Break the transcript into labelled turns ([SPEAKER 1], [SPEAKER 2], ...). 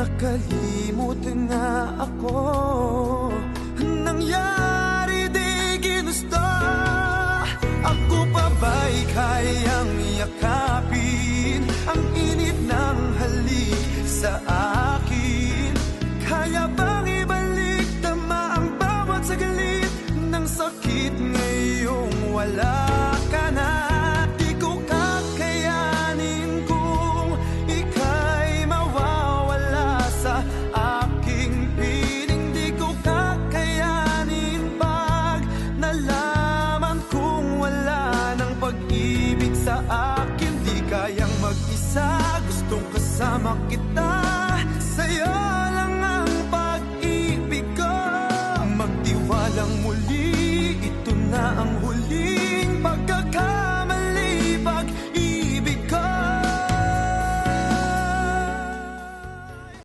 [SPEAKER 1] nakalimot nga ako. Nangyari di ginusto. Ako pa ba'y kayang yakapin ang init ng halik sa akin? Kaya ba